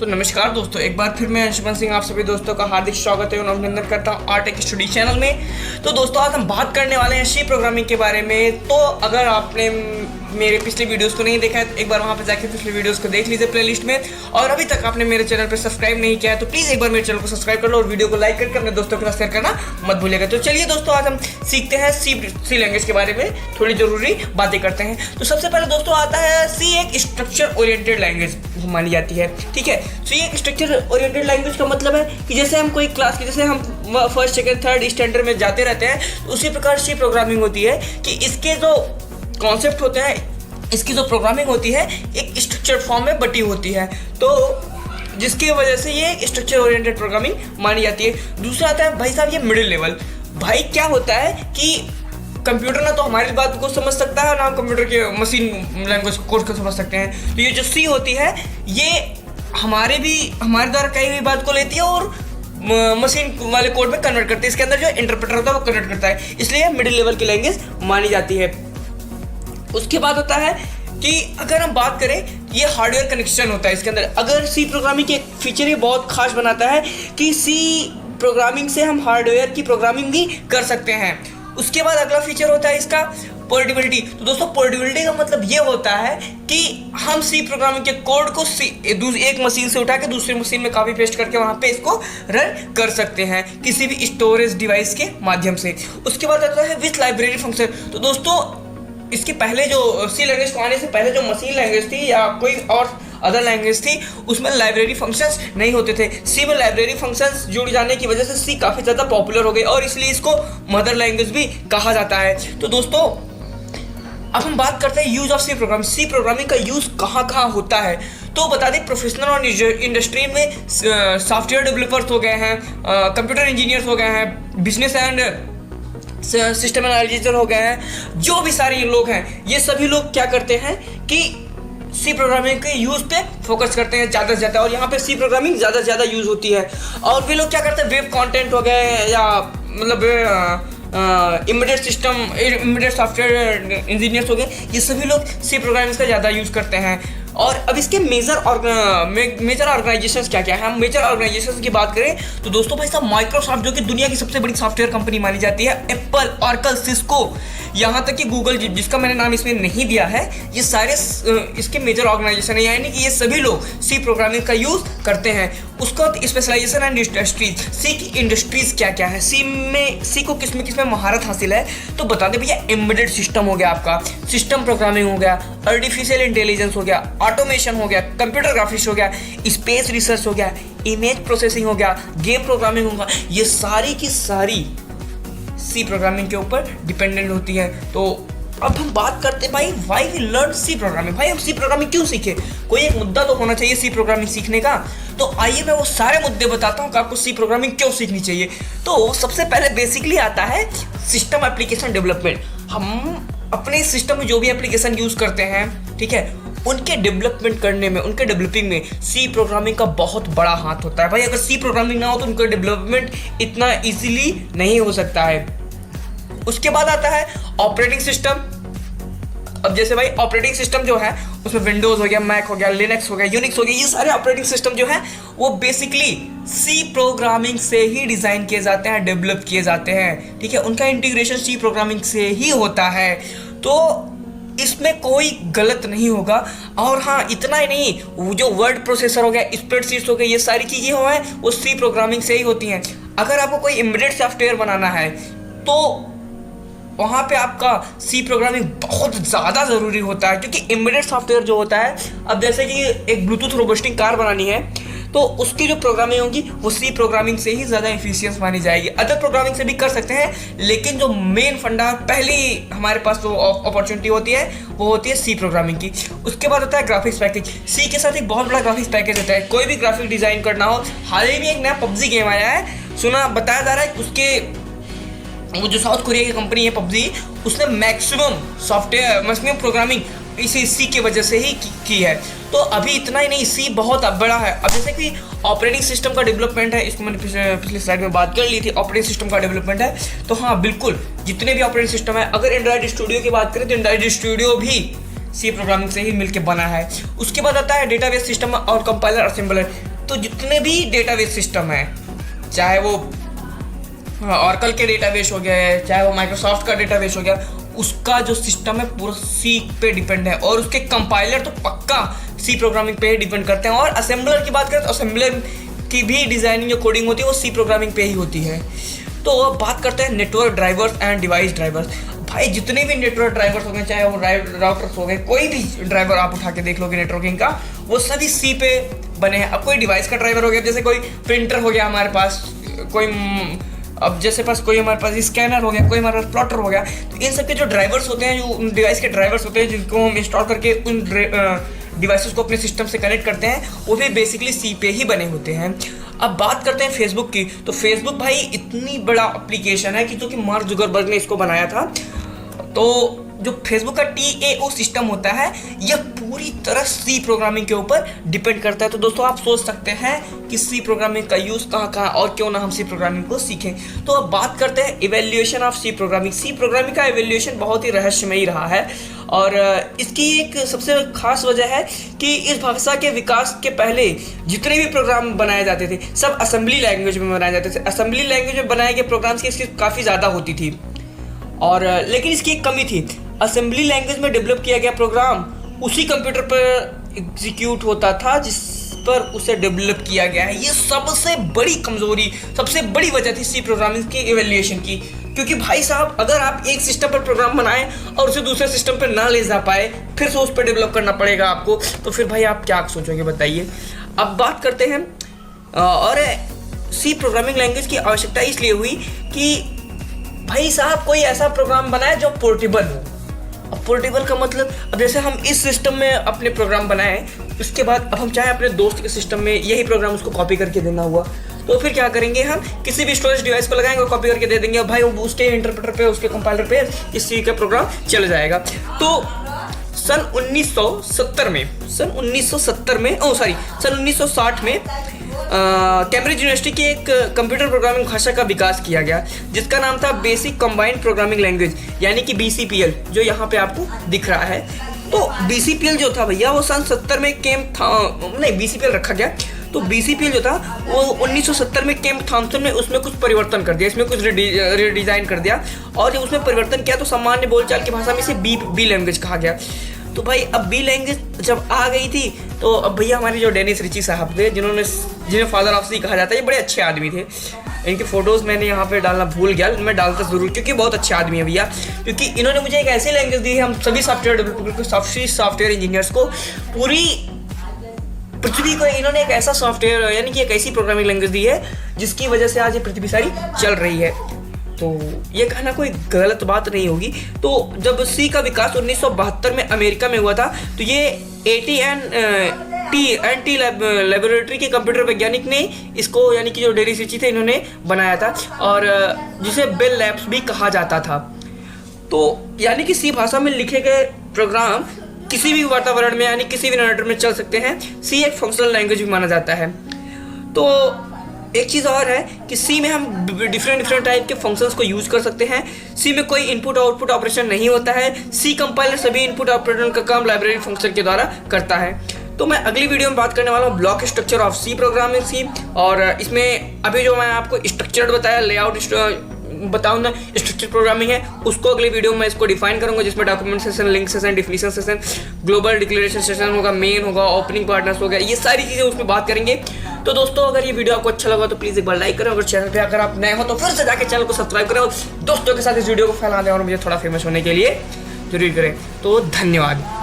तो नमस्कार दोस्तों, एक बार फिर मैं अंशुमन सिंह आप सभी दोस्तों का हार्दिक स्वागत है और अभिनंदन करता हूँ आर टेक स्टडी चैनल में। तो दोस्तों आज हम बात करने वाले हैं सी प्रोग्रामिंग के बारे में। तो अगर आपने मेरे पिछले वीडियोस को नहीं देखा है तो एक बार वहाँ पर जाकर पिछले वीडियोस को देख लीजिए प्लेलिस्ट में। और अभी तक आपने मेरे चैनल पर सब्सक्राइब नहीं किया है तो प्लीज़ एक बार मेरे चैनल को सब्सक्राइब कर लो और वीडियो को लाइक करके अपने दोस्तों के साथ शेयर करना मत भूलिएगा। तो चलिए दोस्तों आज हम सीखते हैं सी लैंग्वेज के बारे में, थोड़ी ज़रूरी बातें करते हैं। तो सबसे पहले दोस्तों आता है सी एक स्ट्रक्चर ओरिएंटेड लैंग्वेज मानी जाती है। ठीक है, तो ये एक स्ट्रक्चर ओरिएंटेड लैंग्वेज का मतलब है कि जैसे हम कोई क्लास की जैसे हम फर्स्ट सेकंड थर्ड स्टैंडर्ड में जाते रहते हैं तो उसी प्रकार सी प्रोग्रामिंग होती है कि इसके जो कॉन्सेप्ट होते हैं, इसकी जो प्रोग्रामिंग होती है एक स्ट्रक्चर्ड फॉर्म में बटी होती है, तो जिसकी वजह से ये स्ट्रक्चर ओरिएंटेड प्रोग्रामिंग मानी जाती है। दूसरा आता है भाई साहब ये मिडिल लेवल। भाई क्या होता है कि कंप्यूटर ना तो हमारी बात को समझ सकता है ना हम कंप्यूटर के मशीन लैंग्वेज कोड को समझ सकते हैं। तो ये जो सी होती है ये हमारे द्वारा कही हुई बात को लेती है और मशीन वाले कोड में कन्वर्ट करती है। इसके अंदर जो इंटरप्रेटर होता है वो कन्वर्ट करता है, इसलिए मिडिल लेवल की लैंग्वेज मानी जाती है। उसके बाद होता है कि अगर हम बात करें ये हार्डवेयर कनेक्शन होता है इसके अंदर। अगर सी प्रोग्रामिंग के एक फीचर ये बहुत खास बनाता है कि सी प्रोग्रामिंग से हम हार्डवेयर की प्रोग्रामिंग भी कर सकते हैं। उसके बाद अगला फीचर होता है इसका पोर्टेबिलिटी। तो दोस्तों पोर्टेबिलिटी का मतलब ये होता है कि हम सी प्रोग्रामिंग के कोड को एक मशीन से उठा के दूसरी मशीन में कॉपी पेस्ट करके वहाँ पे इसको रन कर सकते हैं किसी भी स्टोरेज डिवाइस के माध्यम से। उसके बाद आता है विथ लाइब्रेरी फंक्शन। तो दोस्तों इसके पहले जो सी लैंग्वेज को आने से पहले जो मशीन लैंग्वेज थी या कोई और अदर लैंग्वेज थी उसमें लाइब्रेरी फंक्शंस नहीं होते थे। सी में लाइब्रेरी फंक्शंस जुड़ जाने की वजह से सी काफ़ी ज़्यादा पॉपुलर हो गई और इसलिए इसको मदर लैंग्वेज भी कहा जाता है। तो दोस्तों अब हम बात करते हैं use of C programming. C programming का यूज़ कहाँ होता है तो बता दें प्रोफेशनल और इंडस्ट्री में सॉफ्टवेयर डेवलपर्स हो गए हैं, कंप्यूटर इंजीनियर्स हो गए हैं, बिजनेस एंड सिस्टम एनालिसिस हो गए हैं, जो भी सारे लोग हैं ये सभी लोग क्या करते हैं कि सी प्रोग्रामिंग के यूज़ पे फोकस करते हैं ज़्यादा से ज़्यादा, और यहाँ पे सी प्रोग्रामिंग ज़्यादा से ज़्यादा यूज़ होती है। और वे लोग क्या करते हैं वेब कंटेंट हो गए या मतलब इमीडिएट सॉफ्टवेयर इंजीनियर्स हो गए, ये सभी लोग सी प्रोग्रामिंग का ज़्यादा यूज़ करते हैं। और अब इसके मेजर ऑर्गेनाइजेशंस क्या क्या है। हम मेजर ऑर्गेनाइजेशंस की बात करें तो दोस्तों भाई साहब माइक्रोसॉफ्ट जो कि दुनिया की सबसे बड़ी सॉफ्टवेयर कंपनी मानी जाती है, एप्पल, ऑरेकल, सिस्को, यहाँ तक कि गूगल जिसका मैंने नाम इसमें नहीं दिया है, ये सारे इसके मेजर ऑर्गेनाइजेशन है, यानी कि ये सभी लोग सी प्रोग्रामिंग का यूज़ करते हैं। उसका स्पेशलाइजेशन एंड इंडस्ट्रीज। सी की इंडस्ट्रीज क्या क्या है, सी को किस में महारत हासिल है तो बता दें भैया एम्बेडेड सिस्टम हो गया, आपका सिस्टम प्रोग्रामिंग हो गया, आर्टिफिशियल इंटेलिजेंस हो गया, ऑटोमेशन हो गया, कंप्यूटर ग्राफिक्स हो गया, स्पेस रिसर्च हो गया, इमेज प्रोसेसिंग हो गया, गेम प्रोग्रामिंग होगा, ये सारी की सारी सी प्रोग्रामिंग के ऊपर डिपेंडेंट होती है। तो अब हम बात करते हैं भाई why we learn C programming. भाई हम सी प्रोग्रामिंग क्यों सीखे, कोई एक मुद्दा तो होना चाहिए सी प्रोग्रामिंग सीखने का। तो आइए मैं वो सारे मुद्दे बताता हूँ कि आपको सी प्रोग्रामिंग क्यों सीखनी चाहिए। तो सबसे पहले बेसिकली आता है सिस्टम एप्लीकेशन डेवलपमेंट। हम अपने सिस्टम में जो भी एप्लीकेशन यूज़ करते हैं, ठीक है, उनके डेवलपमेंट करने में, उनके डेवलपिंग में सी प्रोग्रामिंग का बहुत बड़ा हाथ होता है। भाई अगर सी प्रोग्रामिंग ना हो तो उनका डेवलपमेंट इतना इजीली नहीं हो सकता है। उसके बाद आता है ऑपरेटिंग सिस्टम। अब जैसे भाई ऑपरेटिंग सिस्टम जो है उसमें विंडोज़ हो गया, मैक हो गया, लिनक्स हो गया, यूनिक्स हो गया, ये सारे ऑपरेटिंग सिस्टम जो है वो बेसिकली सी प्रोग्रामिंग से ही डिज़ाइन किए जाते हैं, डेवलप किए जाते हैं। ठीक है, उनका इंटीग्रेशन सी प्रोग्रामिंग से ही होता है, तो इसमें कोई गलत नहीं होगा। और हाँ इतना ही नहीं, वो जो वर्ड प्रोसेसर हो गया, स्प्रेडशीट्स हो गए, ये सारी चीज़ें हो हैं वो सी प्रोग्रामिंग से ही होती हैं। अगर आपको कोई एम्बेडेड सॉफ्टवेयर बनाना है तो वहाँ पे आपका सी प्रोग्रामिंग बहुत ज़्यादा ज़रूरी होता है, क्योंकि एम्बेडेड सॉफ्टवेयर जो होता है, अब जैसे कि एक ब्लूटूथ रोबोटिक कार बनानी है तो उसकी जो प्रोग्रामिंग होगी वो सी प्रोग्रामिंग से ही ज़्यादा एफिशिएंस मानी जाएगी। अदर प्रोग्रामिंग से भी कर सकते हैं, लेकिन जो मेन फंडा पहली हमारे पास जो अपॉर्चुनिटी होती है वो होती है सी प्रोग्रामिंग की। उसके बाद होता है ग्राफिक्स पैकेज। सी के साथ एक बहुत बड़ा ग्राफिक्स पैकेज होता है। कोई भी ग्राफिक डिज़ाइन करना हो, हाल ही में एक नया पबजी गेम आया है, बताया जा रहा है उसके वो जो साउथ कोरिया की कंपनी है पबजी, उसने मैक्सिमम प्रोग्रामिंग इसी सी की वजह से ही की है। तो अभी इतना ही नहीं, सी बहुत बड़ा है। अब जैसे कि ऑपरेटिंग सिस्टम का डेवलपमेंट है, इसको मैंने पिछले स्लाइड में बात कर ली थी, ऑपरेटिंग सिस्टम का डेवलपमेंट है, तो हाँ बिल्कुल जितने भी ऑपरेटिंग सिस्टम है, अगर एंड्रॉइड स्टूडियो की बात करें तो एंड्रॉइड स्टूडियो भी सी प्रोग्रामिंग से ही मिलकर बना है। उसके बाद आता है डेटाबेस सिस्टम और कंपाइलर असेंबलर। तो जितने भी डेटाबेस सिस्टम है, चाहे वो ऑरेकल के डेटाबेस हो गया है, चाहे वो माइक्रोसॉफ्ट का डेटाबेस हो गया, उसका जो सिस्टम है पूरा सी पे डिपेंड है। और उसके कंपाइलर तो पक्का सी प्रोग्रामिंग पे ही डिपेंड करते हैं। और असेंबलर की बात करें तो असेंबलर की भी डिज़ाइनिंग जो कोडिंग होती है वो सी प्रोग्रामिंग पे ही होती है। तो अब बात करते हैं network drivers and device drivers. भाई जितने भी नेटवर्क ड्राइवर्स हो गए, चाहे वो राउटर्स हो गए, कोई भी ड्राइवर आप उठा के देख लोगे नेटवर्किंग का, वो सभी सी पे बने हैं। अब कोई डिवाइस का ड्राइवर हो गया, जैसे कोई प्रिंटर हो गया हमारे पास, अब जैसे पास कोई हमारे पास स्कैनर हो गया, कोई हमारे पास प्लॉटर हो गया, तो इन सब के जो ड्राइवर्स होते हैं, जो डिवाइस के ड्राइवर्स होते हैं जिनको हम इंस्टॉल करके उन डिवाइसेस को अपने सिस्टम से कनेक्ट करते हैं, वो भी बेसिकली सी पे ही बने होते हैं। अब बात करते हैं फेसबुक की। तो फेसबुक भाई इतनी बड़ा एप्लीकेशन है कि जो कि मार्क जुकरबर्ग ने इसको बनाया था। तो जो फेसबुक का TAO सिस्टम होता है, यह पूरी तरह सी प्रोग्रामिंग के ऊपर डिपेंड करता है। तो दोस्तों आप सोच सकते हैं कि सी प्रोग्रामिंग का यूज़ कहाँ और क्यों ना हम सी प्रोग्रामिंग को सीखें। तो अब बात करते हैं evaluation of C programming. C programming का इवेल्यूएशन बहुत ही रहस्यमयी रहा है और इसकी एक सबसे खास वजह है कि इस भाषा के विकास के पहले जितने भी प्रोग्राम बनाए जाते थे सब असेंबली लैंग्वेज में बनाए जाते थे। असेंबली लैंग्वेज में बनाए गए प्रोग्राम्स की इसकी काफ़ी ज़्यादा होती थी और लेकिन इसकी एक कमी थी। असेंबली लैंग्वेज में डेवलप किया गया प्रोग्राम उसी कंप्यूटर पर एग्जीक्यूट होता था जिस पर उसे डेवलप किया गया है। ये सबसे बड़ी कमजोरी, सबसे बड़ी वजह थी सी प्रोग्रामिंग की इवैल्यूएशन की। क्योंकि भाई साहब अगर आप एक सिस्टम पर प्रोग्राम बनाएं और उसे दूसरे सिस्टम पर ना ले जा पाए, फिर से उस पर डेवलप करना पड़ेगा आपको, तो फिर भाई आप क्या सोचोगे बताइए। अब बात करते हैं और सी प्रोग्रामिंग लैंग्वेज की आवश्यकता इसलिए हुई कि भाई साहब कोई ऐसा प्रोग्राम बनाए जो पोर्टेबल हो। अब पोर्टेबल का मतलब, अब जैसे हम इस सिस्टम में अपने प्रोग्राम बनाए, उसके बाद अब हम चाहे अपने दोस्त के सिस्टम में यही प्रोग्राम उसको कॉपी करके देना हुआ, तो फिर क्या करेंगे, हम किसी भी स्टोरेज डिवाइस को लगाएंगे और कॉपी करके दे देंगे। भाई वो उसके इंटरप्रेटर पे, उसके कंपाइलर पे इस सी का प्रोग्राम चल जाएगा। तो सन 1960 में कैम्ब्रिज यूनिवर्सिटी की एक कंप्यूटर प्रोग्रामिंग भाषा का विकास किया गया जिसका नाम था बेसिक कंबाइंड प्रोग्रामिंग लैंग्वेज, यानी कि BCPL, जो यहाँ पे आपको दिख रहा है। तो BCPL जो था भैया वो सन 70 में BCPL रखा गया। तो BCPL जो था वो 1970 में केम थॉम्सन में उसमें कुछ परिवर्तन कर दिया, इसमें कुछ रिडिज़ाइन कर दिया और जब उसमें परिवर्तन किया तो सामान्य बोलचाल की भाषा में इसे बी लैंग्वेज कहा गया। तो भाई अब बी लैंग्वेज जब आ गई थी तो अब भैया हमारे जो डेनिस रिची साहब थे, जिन्हें फादर ऑफ सी कहा जाता है, ये बड़े अच्छे आदमी थे। इनकी फ़ोटोज़ मैंने यहाँ पे डालना भूल गया, मैं डालता ज़रूर क्योंकि बहुत अच्छे आदमी है भैया। क्योंकि इन्होंने मुझे एक ऐसी लैंग्वेज दी है, हम सभी सॉफ्टवेयर डेवलपर को, सॉफ्टवेयर इंजीनियर्स को, पूरी पृथ्वी को इन्होंने एक ऐसा सॉफ्टवेयर यानी कि एक ऐसी प्रोग्रामिंग लैंग्वेज दी है जिसकी वजह से आज ये पृथ्वी सारी चल रही है। तो ये कहना कोई गलत बात नहीं होगी। तो जब सी का विकास 1972 में अमेरिका में हुआ था तो ये AT&T लेबोरेटरी के कंप्यूटर वैज्ञानिक ने इसको, यानी कि जो डेनिस रिची थे, इन्होंने बनाया था और जिसे बेल लैब्स भी कहा जाता था। तो यानी कि सी भाषा में लिखे गए प्रोग्राम किसी भी वातावरण में यानी किसी भी एनवायरनमेंट में चल सकते हैं। सी एक फंक्शनल लैंग्वेज भी माना जाता है। तो एक चीज़ और है कि सी में हम डिफरेंट टाइप के फंक्शंस को यूज़ कर सकते हैं। सी में कोई इनपुट आउटपुट ऑपरेशन नहीं होता है। सी कंपाइलर सभी इनपुट ऑपरेशन का काम लाइब्रेरी फंक्शन के द्वारा करता है। तो मैं अगली वीडियो में बात करने वाला हूँ block structure of C programming C, और इसमें अभी जो मैं आपको स्ट्रक्चर बताया, लेआउट बताऊंगा, स्ट्रक्चर प्रोग्रामिंग है, उसको अगली वीडियो में इसको डिफाइन करूंगा, जिसमें document session, link session, definition session, global declaration session होगा, मेन होगा, ओपनिंग पार्टनर्स होगा, ये सारी चीज़ें उसमें बात करेंगे। तो दोस्तों अगर ये वीडियो आपको अच्छा लगा तो प्लीज़ एक बार लाइक करें, अगर चैनल पे अगर आप नए हो तो फिर से जाकर चैनल को सब्सक्राइब करें और दोस्तों के साथ इस वीडियो को फैला दें और मुझे थोड़ा फेमस होने के लिए जरूर करें। तो धन्यवाद।